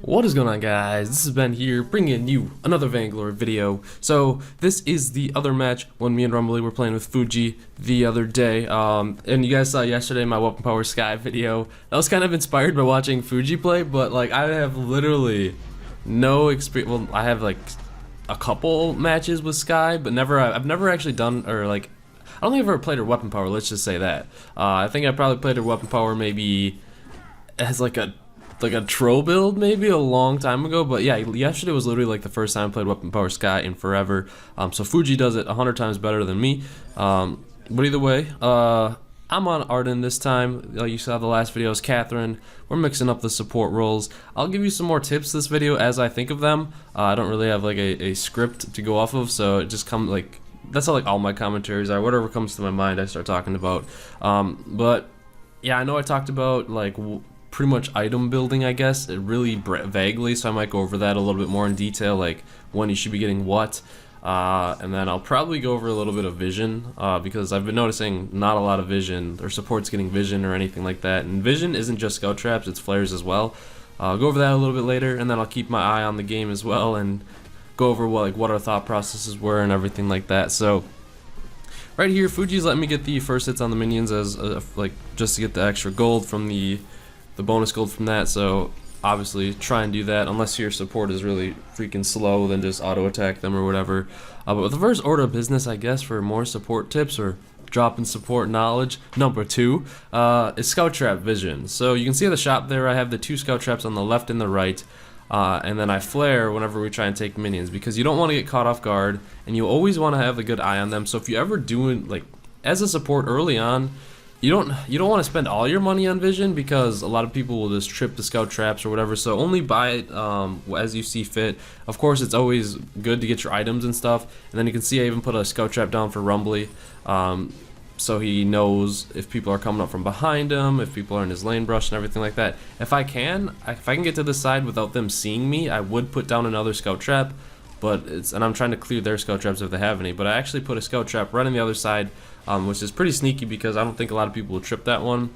What is going on, guys? This is Ben here, bringing you another Vainglory video. So this is the other match when me and Rumbly were playing with Fuji the other day. And you guys saw yesterday my Weapon Power Sky video. That was kind of inspired by watching Fuji play, but like I have literally no experience. Well, I have like a couple matches with Sky, but I've never actually done, or like I don't think I've ever played her Weapon Power. Let's just say that. I think I probably played her Weapon Power maybe as like a troll build maybe a long time ago, but yeah, yesterday was literally like the first time I played Weapon Power Sky in forever. So Fuji does it 100 times better than me. But either way, I'm on Ardan this time. You saw the last video is Catherine. We're mixing up the support roles. I'll give you some more tips this video as I think of them. I don't really have like a script to go off of, so it just comes like, that's how like all my commentaries are. Whatever comes to my mind I start talking about. But yeah, I know I talked about like pretty much item building, I guess, really vaguely, so I might go over that a little bit more in detail, like when you should be getting what, and then I'll probably go over a little bit of vision, because I've been noticing not a lot of vision, or supports getting vision or anything like that, and vision isn't just scout traps, it's flares as well. I'll go over that a little bit later, and then I'll keep my eye on the game as well, and go over what our thought processes were and everything like that. So right here, Fuji's letting me get the first hits on the minions as like just to get the extra gold from the bonus gold from that, so obviously try and do that unless your support is really freaking slow, then just auto attack them or whatever. But the first order of business, I guess, for more support tips or dropping support knowledge, number 2 is scout trap vision. So you can see at the shop there I have the 2 scout traps on the left and the right, and then I flare whenever we try and take minions, because you don't want to get caught off guard and you always want to have a good eye on them. So if you ever doing like as a support early on, you don't want to spend all your money on vision, because a lot of people will just trip the scout traps or whatever, so only buy it as you see fit. Of course, it's always good to get your items and stuff, and then you can see I even put a scout trap down for Rumbly, so he knows if people are coming up from behind him, if people are in his lane brush and everything like that. If I can get to the side without them seeing me, I would put down another scout trap, but and I'm trying to clear their scout traps if they have any, but I actually put a scout trap right on the other side, which is pretty sneaky because I don't think a lot of people will trip that one,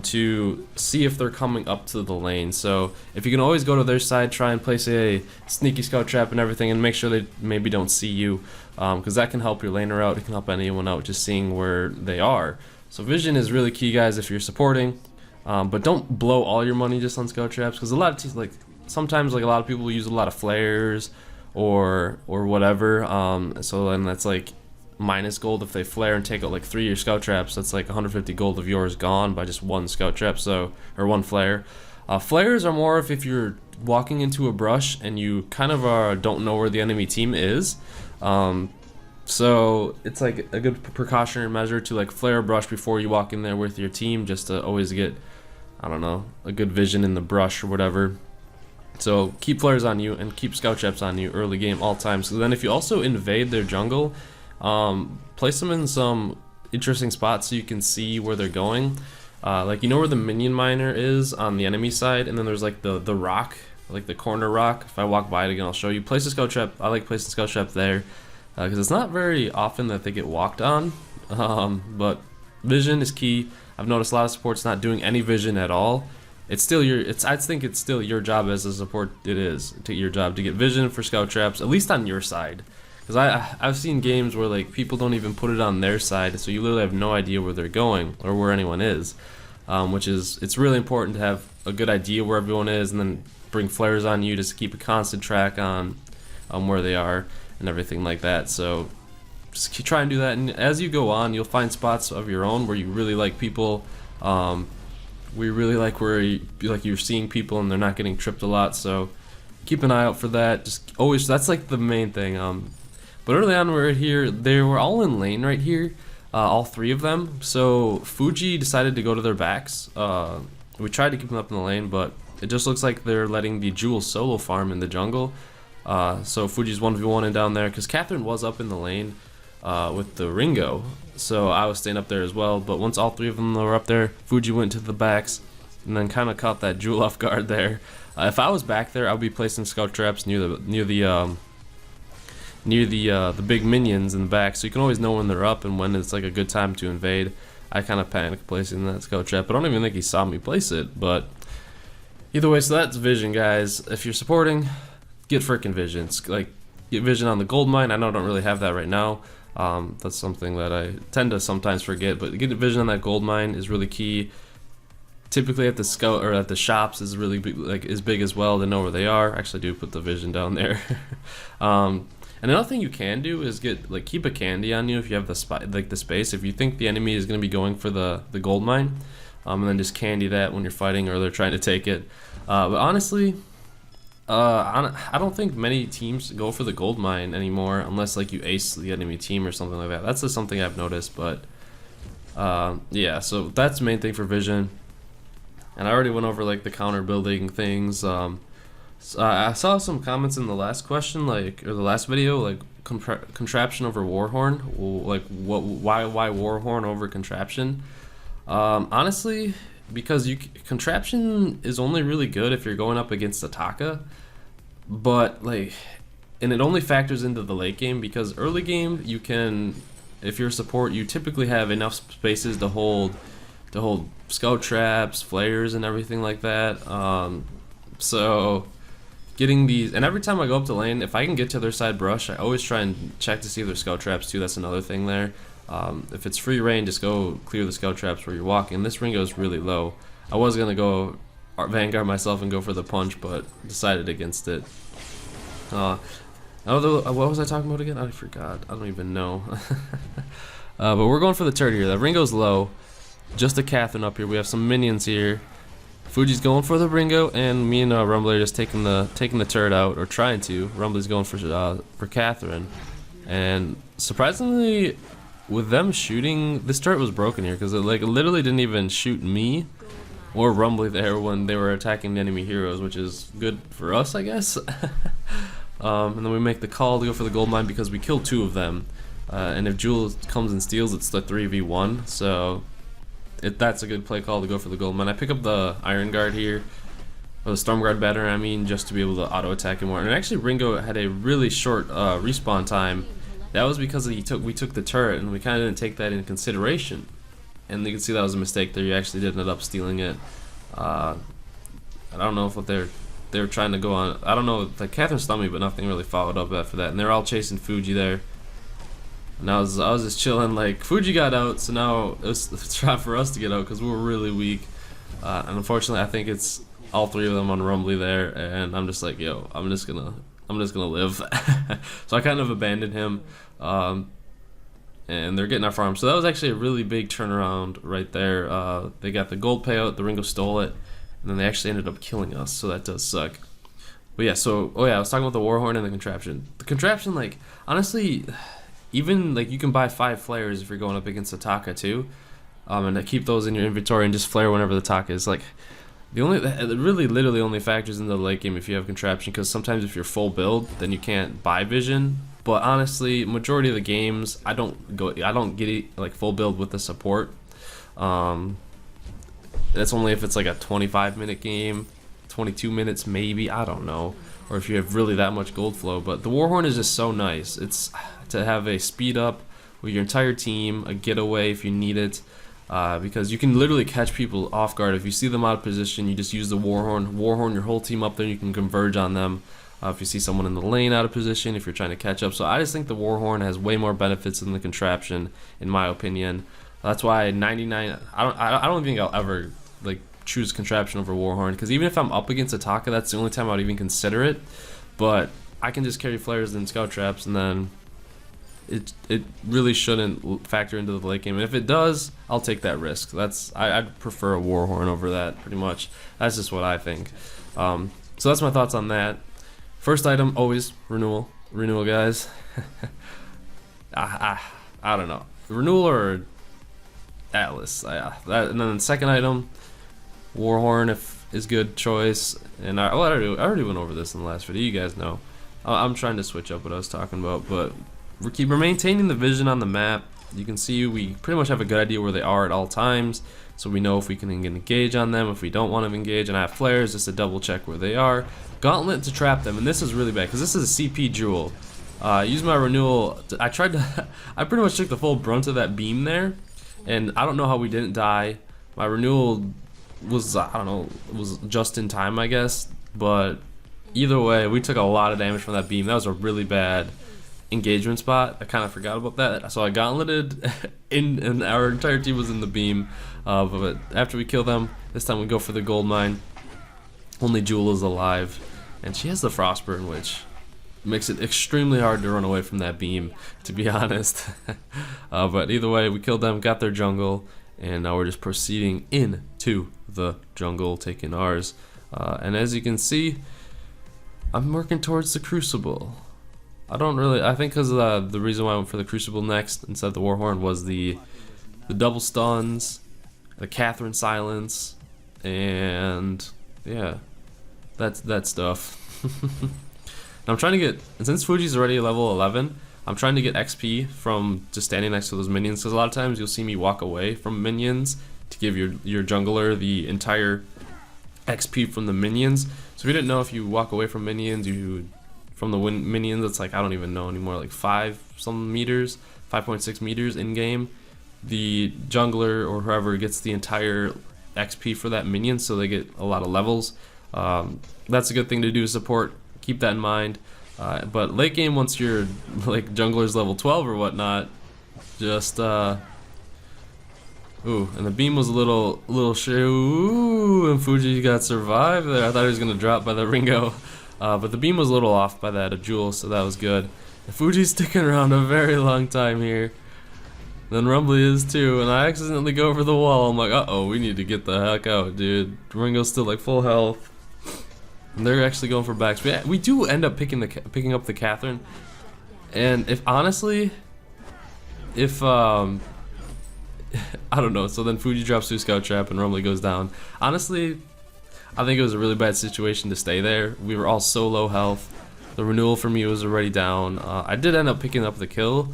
to see if they're coming up to the lane. So if you can always go to their side, try and place a sneaky scout trap and everything, and make sure they maybe don't see you, because that can help your laner out, it can help anyone out just seeing where they are. So vision is really key, guys, if you're supporting, but don't blow all your money just on scout traps, because a lot of sometimes like a lot of people use a lot of flares or whatever, so then that's like minus gold if they flare and take out like 3 of your scout traps. That's like 150 gold of yours gone by just one scout trap, so, or one flare. Flares are more if you're walking into a brush and you kind of don't know where the enemy team is, so it's like a good precautionary measure to like flare a brush before you walk in there with your team, just to always get, I don't know, a good vision in the brush or whatever. So keep flares on you and keep scout traps on you early game all times. So then if you also invade their jungle, place them in some interesting spots so you can see where they're going. Like, you know where the minion miner is on the enemy side, and then there's like the rock, like the corner rock. If I walk by it again, I'll show you. Place a scout trap. I like placing scout trap there, because it's not very often that they get walked on. But vision is key. I've noticed a lot of supports not doing any vision at all. It's still I think it's still your job as a support. It is your job to get vision for scout traps, at least on your side. Because I've seen games where like people don't even put it on their side, so you literally have no idea where they're going or where anyone is, it's really important to have a good idea where everyone is, and then bring flares on you just to keep a constant track on where they are and everything like that. So just try and do that, and as you go on, you'll find spots of your own where you really like people. We really like where you're seeing people and they're not getting tripped a lot, so keep an eye out for that. Just always, that's like the main thing. But early on, we're here, they were all in lane right here, all 3 of them. So Fuji decided to go to their backs. We tried to keep them up in the lane, but it just looks like they're letting the Jewel solo farm in the jungle. So Fuji's 1v1 down there, because Catherine was up in the lane with the Ringo. So I was staying up there as well, but once all 3 of them were up there, Fuji went to the backs and then kind of caught that Jewel off guard there. If I was back there, I would be placing scout traps near the big minions in the back, so you can always know when they're up and when it's like a good time to invade. I kind of panicked placing that scout trap, but I don't even think he saw me place it, but Either way, so that's vision, guys. If you're supporting, get frickin' visions. Like, get vision on the gold mine. I know I don't really have that right now. That's something that I tend to sometimes forget, but getting vision on that gold mine is really key. Typically at the scout or at the shops is really big, like is big as well to know where they are. Actually, I do put the vision down there. And another thing you can do is keep a candy on you if you have the space. If you think the enemy is going to be going for the gold mine, and then just candy that when you're fighting or they're trying to take it. But honestly, I don't think many teams go for the gold mine anymore unless like you ace the enemy team or something like that. That's just something I've noticed. But yeah, so that's the main thing for vision. And I already went over like the counter building things. So I saw some comments in the last question, or the last video, like contraption over warhorn. Like why warhorn over contraption? Honestly, because contraption is only really good if you're going up against Ataka, but and it only factors into the late game because early game you can, if you're a support, you typically have enough spaces to hold scout traps, flares, and everything like that. So getting these, and every time I go up to lane, if I can get to their side brush, I always try and check to see if there's scout traps too. That's another thing there. If it's free reign, just go clear the scout traps where you're walking. This ring goes really low. I was gonna go Vanguard myself and go for the punch, but decided against it. What was I talking about again? I forgot. I don't even know. But we're going for the turret here. That ring goes low. Just a Catherine up here. We have some minions here. Fuji's going for the Ringo, and me and Rumbly are just taking the turret out, or trying to. Rumbly's going for Catherine, and surprisingly, with them shooting, this turret was broken here because it literally didn't even shoot me or Rumbly there when they were attacking the enemy heroes, which is good for us, I guess. And then we make the call to go for the gold mine because we killed 2 of them, and if Jewel comes and steals, it's the 3v1. So that's a good play call to go for the gold mine. I pick up the Iron Guard here, or the Storm Guard better, I mean, just to be able to auto attack him more. And actually, Ringo had a really short respawn time. That was because we took the turret, and we kind of didn't take that into consideration. And you can see that was a mistake there. You actually did end up stealing it. I don't know if what they were trying to go on. I don't know. Like Catherine stunned me, but nothing really followed up after that. And they're all chasing Fuji there. And I was just chilling. Like Fuji got out, so now it's time for us to get out because we were really weak. And unfortunately, I think it's all 3 of them on Rumbly there. And I'm just like, yo, I'm just gonna live. So I kind of abandoned him. And they're getting our farm. So that was actually a really big turnaround right there. They got the gold payout, the Ringo stole it, and then they actually ended up killing us, so that does suck. But yeah, so, I was talking about the Warhorn and the contraption. The contraption, honestly, even, you can buy 5 flares if you're going up against a Taka too, and keep those in your inventory and just flare whenever the Taka is. It really literally only factors into the late game if you have contraption, because sometimes if you're full build, then you can't buy vision. But honestly, majority of the games, I don't get it full build with the support. That's only if it's a 25-minute game, 22 minutes maybe, I don't know, or if you have really that much gold flow. But the Warhorn is just so nice. It's to have a speed up with your entire team, a getaway if you need it, because you can literally catch people off guard. If you see them out of position, you just use the Warhorn your whole team up there, and you can converge on them. If you see someone in the lane out of position, if you're trying to catch up. So I just think the Warhorn has way more benefits than the contraption, in my opinion. That's why 99. I don't think I'll ever choose contraption over Warhorn, because even if I'm up against Ataka, that's the only time I'd even consider it. But I can just carry flares and scout traps, and then it really shouldn't factor into the late game. And if it does, I'll take that risk. I'd prefer a Warhorn over that, pretty much. That's just what I think. So that's my thoughts on that. First item, always renewal, guys. I don't know, renewal or Atlas. And then the second item, Warhorn is good choice. And I already went over this in the last video. You guys know. I'm trying to switch up what I was talking about, but we're maintaining the vision on the map. You can see we pretty much have a good idea where they are at all times, so we know if we can engage on them, if we don't want to engage. And I have flares just to double check where they are. Gauntlet to trap them, and this is really bad because this is a CP jewel. Use my renewal. I pretty much took the full brunt of that beam there, and I don't know how we didn't die. My renewal was, I don't know, was just in time, I guess. But either way, we took a lot of damage from that beam. That was a really bad engagement spot. I kind of forgot about that. So I gauntleted, and our entire team was in the beam. But after we kill them, this time we go for the gold mine. Only Jewel is alive, and she has the Frostburn, which makes it extremely hard to run away from that beam, to be honest. But either way, we killed them, got their jungle, and now we're just proceeding into the jungle, taking ours. And as you can see, I'm working towards the Crucible. I think because the reason why I went for the Crucible next instead of the Warhorn was the double stuns, the Catherine silence, and yeah, that stuff. And I'm trying to get, and since Fuji's already level 11, I'm trying to get XP from just standing next to those minions, because a lot of times you'll see me walk away from minions to give your jungler the entire XP from the minions. So if you didn't know, if you walk away from minions, from the minions, it's like, I don't even know anymore, like 5-some meters, 5.6 meters in game. The jungler or whoever gets the entire XP for that minion, so they get a lot of levels. That's a good thing to do to support. Keep that in mind. But late game, once you're like jungler's level 12 or whatnot, just ooh, and the beam was a little ooh, and Fuji got survived there. I thought he was gonna drop by the Ringo, but the beam was a little off by that Jewel, so that was good. And Fuji's sticking around a very long time here. Then Rumbly is too, and I accidentally go over the wall. I'm like, uh-oh, we need to get the heck out, dude. Ringo's still like full health. And they're actually going for backs. We do end up picking up the Catherine, and if honestly, I don't know. So then Fuji drops through Scout Trap and Rumbly goes down. Honestly, I think it was a really bad situation to stay there. We were all so low health. The renewal for me was already down. I did end up picking up the kill,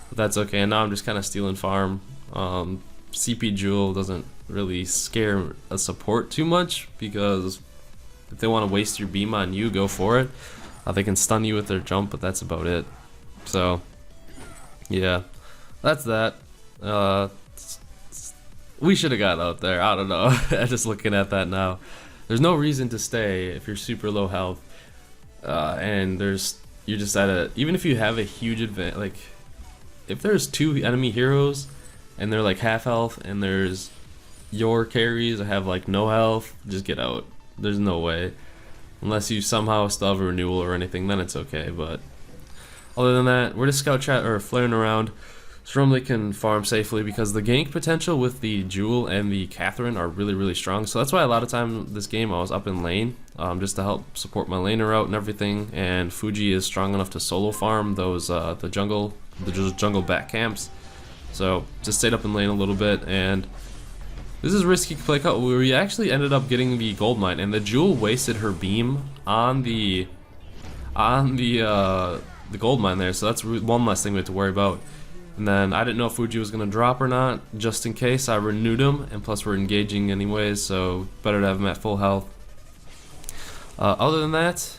but that's okay. And now I'm just kind of stealing farm. CP Jewel doesn't really scare a support too much, because if they want to waste your beam on you, go for it. They can stun you with their jump, but that's about it. So, yeah, that's that. We should have got out there. I don't know. Just looking at that now, there's no reason to stay if you're super low health, and you're just at a, even if you have a huge advantage, like if there's 2 enemy heroes and they're like half health, and there's your carries that have like no health, just get out. There's no way, unless you somehow still have a renewal or anything, then it's okay. But other than that, we're just scout chat or flaring around, so Rumbly can farm safely, because the gank potential with the Jewel and the Catherine are really strong. So that's why a lot of time this game I was up in lane, just to help support my laner out and everything. And Fuji is strong enough to solo farm those the jungle back camps. So just stayed up in lane a little bit, and this is risky play cut. We actually ended up getting the gold mine, and the Jewel wasted her beam on the gold mine there. So that's one less thing we have to worry about. And then I didn't know if Fuji was gonna drop or not. Just in case, I renewed him, and plus we're engaging anyways, so better to have him at full health. Other than that,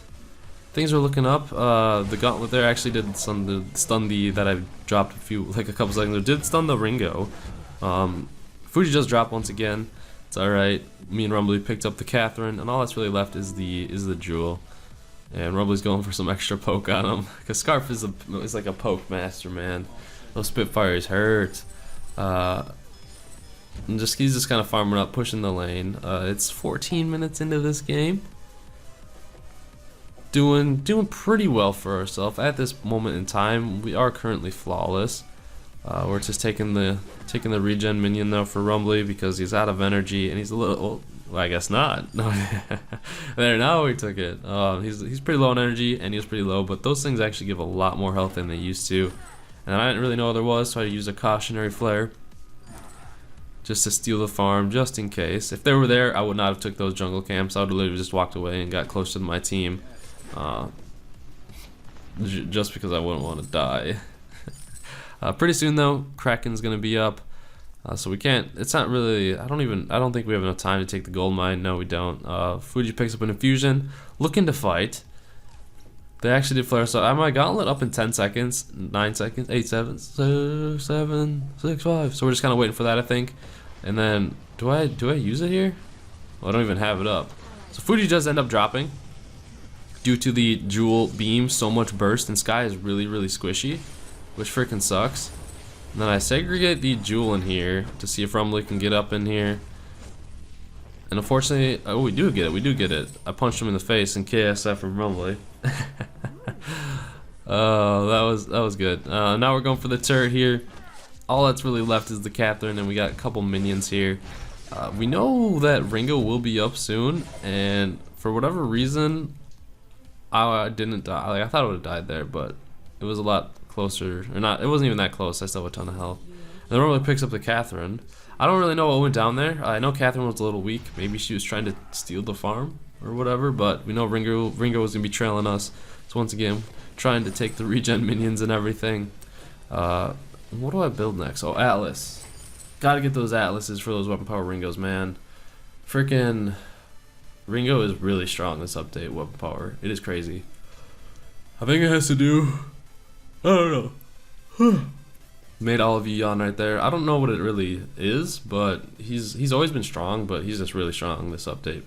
things are looking up. The gauntlet there actually did stun the that I dropped a couple seconds ago. Did stun the Ringo. Fuji just dropped once again. It's alright. Me and Rumbly picked up the Catherine, and all that's really left is the Jewel. And Rumbly's going for some extra poke on him, because Scarf is like a poke master, man. Those Spitfires hurt. And he's just kind of farming up, pushing the lane. It's 14 minutes into this game. Doing pretty well for ourselves at this moment in time. We are currently flawless. We're just taking the regen minion though for Rumbly, because he's out of energy and he's a little. Well, I guess not. No, there, now we took it. He's pretty low on energy, and he was pretty low, but those things actually give a lot more health than they used to. And I didn't really know what there was, so I used a cautionary flare just to steal the farm, just in case. If they were there, I would not have took those jungle camps. I would have literally just walked away and got close to my team, just because I wouldn't want to die. Pretty soon though, Kraken's gonna be up, so we can't. It's not really. I don't think we have enough time to take the gold mine. No, we don't. Fuji picks up an infusion, looking to fight. They actually did flare, so I have my gauntlet up in 10 seconds, 9 seconds, 8, 7, 7, 6, 5. So we're just kind of waiting for that, I think. And then, do I use it here? Well, I don't even have it up. So Fuji does end up dropping due to the jewel beam, so much burst, and Sky is really squishy, which freaking sucks. And then I segregate the jewel in here to see if Rumbly can get up in here. And unfortunately, oh, we do get it. I punched him in the face and KSF from Rumbly. Oh, that was good. Now we're going for the turret here. All that's really left is the Catherine, and we got a couple minions here. We know that Ringo will be up soon, and for whatever reason, I didn't die. Like, I thought I would have died there, but it was a lot closer. Or not, it wasn't even that close. I still have a ton of health. And then Rumbly picks up the Catherine. I don't really know what went down there. I know Catherine was a little weak. Maybe she was trying to steal the farm or whatever, but we know Ringo was going to be trailing us. So once again, trying to take the regen minions and everything. What do I build next? Oh, Atlas. Gotta get those Atlases for those weapon power Ringos, man. Freaking Ringo is really strong this update, weapon power. It is crazy. I think it has to do... I don't know. Made all of you yawn right there. I don't know what it really is, but he's always been strong, but he's just really strong this update.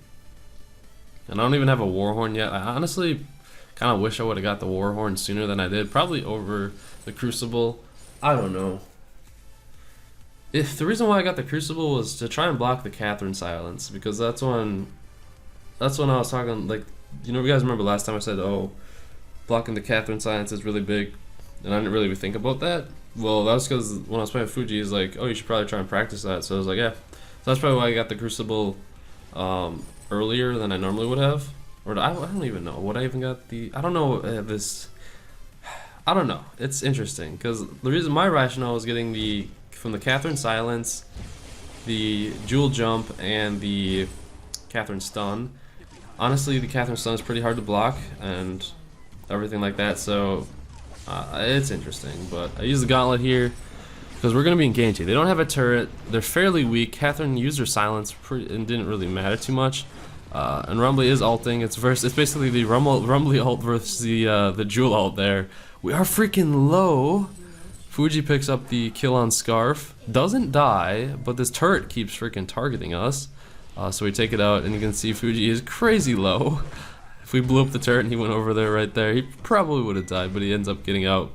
And I don't even have a Warhorn yet. I honestly kind of wish I would have got the Warhorn sooner than I did. Probably over the Crucible. I don't know. If the reason why I got the Crucible was to try and block the Catherine silence, because that's when I was talking, like, you guys remember last time I said, oh, blocking the Catherine silence is really big, and I didn't really think about that. Well, that was because when I was playing Fuji, he's like, oh, you should probably try and practice that. So I was like, yeah. So that's probably why I got the Crucible earlier than I normally would have. Or I don't even know. Would I even got the... I don't know this... I don't know. It's interesting, because the reason my rationale was getting the... from the Catherine silence, the Jewel jump, and the Catherine stun. Honestly, the Catherine stun is pretty hard to block, and everything like that, so... it's interesting, but I use the gauntlet here because we're going to be engaging. They don't have a turret. They're fairly weak. Catherine used her silence and didn't really matter too much. And Rumbly is ulting. It's basically the Rumbly ult versus the Jewel ult there. We are freaking low. Fuji picks up the kill on Scarf. Doesn't die, but this turret keeps freaking targeting us. So we take it out, and you can see Fuji is crazy low. If we blew up the turret and he went over there right there, he probably would have died, but he ends up getting out.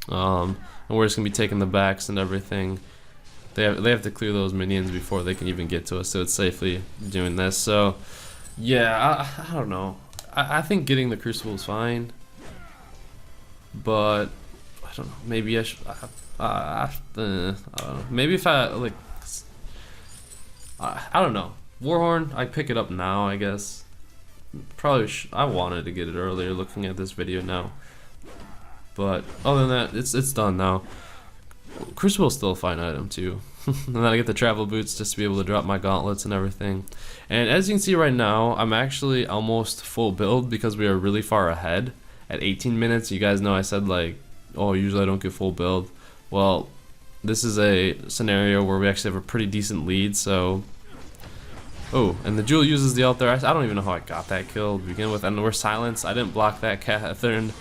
And we're just going to be taking the backs and everything. They have to clear those minions before they can even get to us, so it's safely doing this. So, yeah, I don't know. I think getting the Crucible is fine. But, I don't know. Maybe I should... I don't know. Maybe if I, like... I don't know. Warhorn, I pick it up now, I guess. Probably I wanted to get it earlier looking at this video now, but other than that, it's done now. Crucible's still a fine item too. And then I get the travel boots just to be able to drop my gauntlets and everything. And as you can see right now, I'm actually almost full build because we are really far ahead at 18 minutes. You guys know I said, like, oh, usually I don't get full build. Well, this is a scenario where we actually have a pretty decent lead, so... Oh, and the Jewel uses the ult there. I don't even know how I got that kill to begin with. And we're silenced. I didn't block that Catherine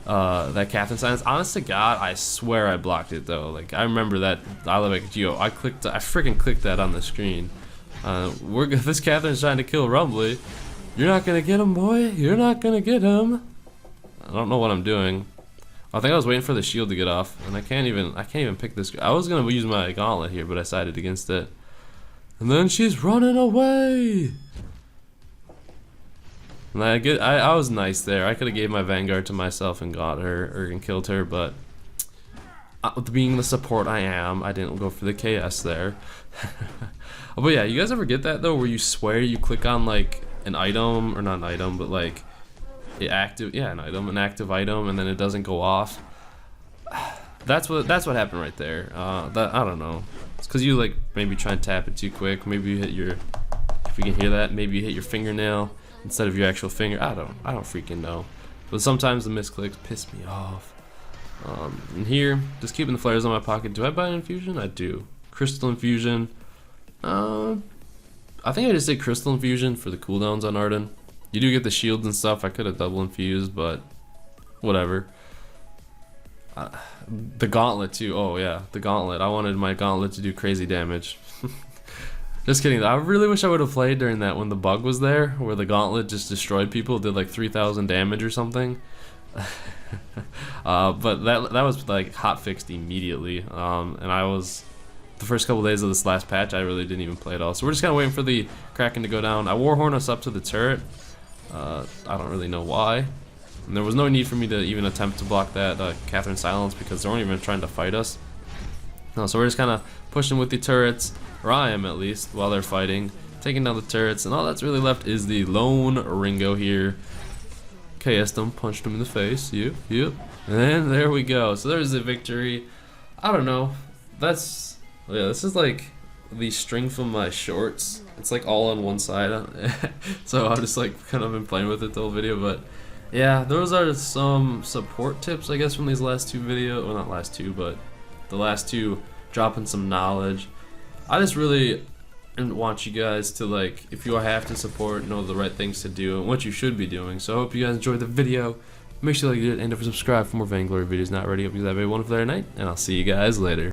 silence. Honest to God, I swear I blocked it though. Like, I remember that Geo. I freaking clicked that on the screen. This Catherine's trying to kill Rumbly. You're not gonna get him, boy. You're not gonna get him. I don't know what I'm doing. I think I was waiting for the shield to get off, and I can't even pick this. I was gonna use my gauntlet here, but I decided against it. And then she's running away. And I was nice there. I could have gave my Vanguard to myself and got her and killed her, but being the support I am, I didn't go for the KS there. But yeah, you guys ever get that though, where you swear you click on like an item, or not an item, but like an active item, and then it doesn't go off? That's what happened right there. I don't know. It's because you like maybe try and tap it too quick. Maybe you hit your, if you can hear that, maybe you hit your fingernail instead of your actual finger. I don't freaking know. But sometimes the misclicks piss me off. And here, just keeping the flares in my pocket. Do I buy an infusion? I do. Crystal infusion. I think I just did crystal infusion for the cooldowns on Ardan. You do get the shields and stuff. I could have double infused, but whatever. The gauntlet too. Oh yeah, the gauntlet. I wanted my gauntlet to do crazy damage. Just kidding. I really wish I would have played during that when the bug was there, where the gauntlet just destroyed people, did like 3,000 damage or something. But that was like hot fixed immediately. And I was the first couple days of this last patch, I really didn't even play at all. So we're just kind of waiting for the Kraken to go down. I Warhorn us up to the turret. I don't really know why. And there was no need for me to even attempt to block that Catherine Silence because they weren't even trying to fight us. No, so we're just kind of pushing with the turrets, or I am at least, while they're fighting, taking down the turrets, and all that's really left is the lone Ringo here. KS'd him, punched him in the face, yep, and there we go. So there's the victory. I don't know, this is like the string from my shorts. It's like all on one side, so I've just like kind of been playing with it the whole video, but yeah, those are some support tips, I guess, from these last two videos. Well, not last two, but the last two, dropping some knowledge. I just really want you guys to, like, if you have to support, know the right things to do and what you should be doing. So I hope you guys enjoyed the video. Make sure you like it and don't forget to subscribe for more Vainglory videos not ready. Hope you have a wonderful day or night, and I'll see you guys later.